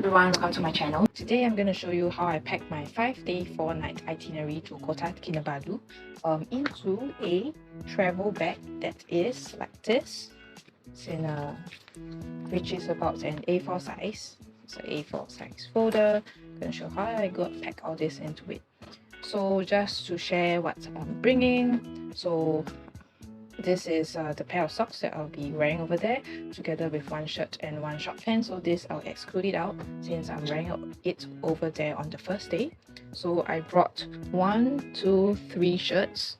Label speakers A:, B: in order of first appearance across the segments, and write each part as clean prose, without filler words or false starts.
A: everyone, welcome to my channel. Today I'm going to show you how I packed my 5-day 4-night itinerary to Kota Kinabalu into a travel bag that is like this. It's in which is about an A4 size. It's an A4 size folder. I'm going to show how I pack all this into it. So just to share what I'm bringing. So this is the pair of socks that I'll be wearing over there, together with one shirt and one short pant. So this I'll exclude it out since I'm wearing it over there on the first day. So I brought 1, 2, 3 shirts,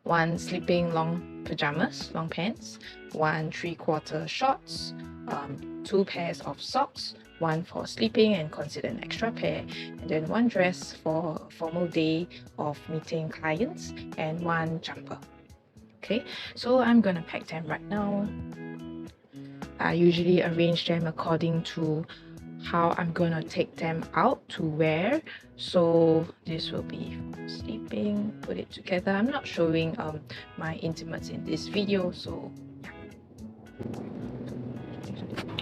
A: one sleeping long pajamas, long pants, 1 3/4 shorts, 2 pairs of socks, 1 for sleeping and consider an extra pair, and then 1 dress for a formal day of meeting clients, and 1 jumper. Okay, so I'm gonna pack them right now. I usually arrange them according to how I'm gonna take them out to wear. So this will be for sleeping, put it together. I'm not showing my intimates in this video, so yeah.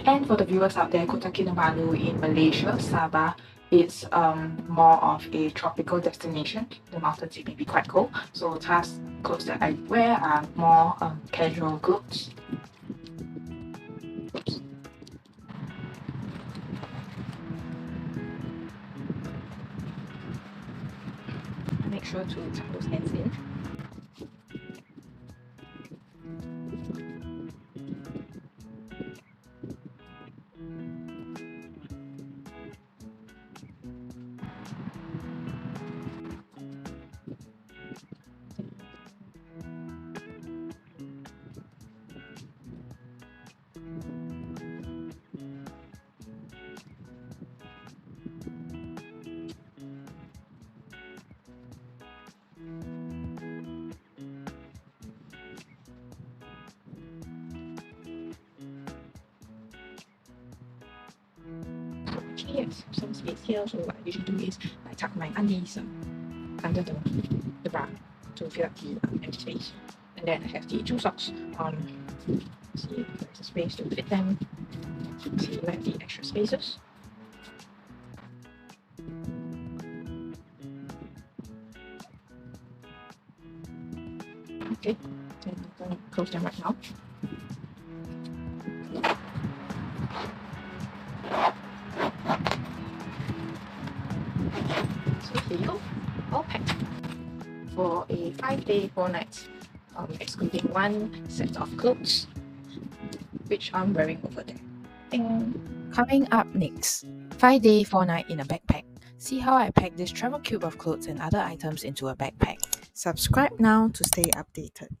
A: And for the viewers out there, Kota Kinabalu in Malaysia, Sabah, it's more of a tropical destination. The mountains may be quite cold, so clothes that I wear are more casual clothes. Oops. Make sure to tuck those hands in. Yes, some space here. So what I usually do is I tuck my undies under the bra to fill up the empty space, and then I have the 2 socks. See if there's a space to fit them. See where the extra spaces. Okay, then I'm going to close them right now. So here you go, all packed for a 5-day 4 nights, excluding 1 set of clothes, which I'm wearing over there. Ding. Coming up next, 5-day 4 night in a backpack. See how I pack this travel cube of clothes and other items into a backpack. Subscribe now to stay updated.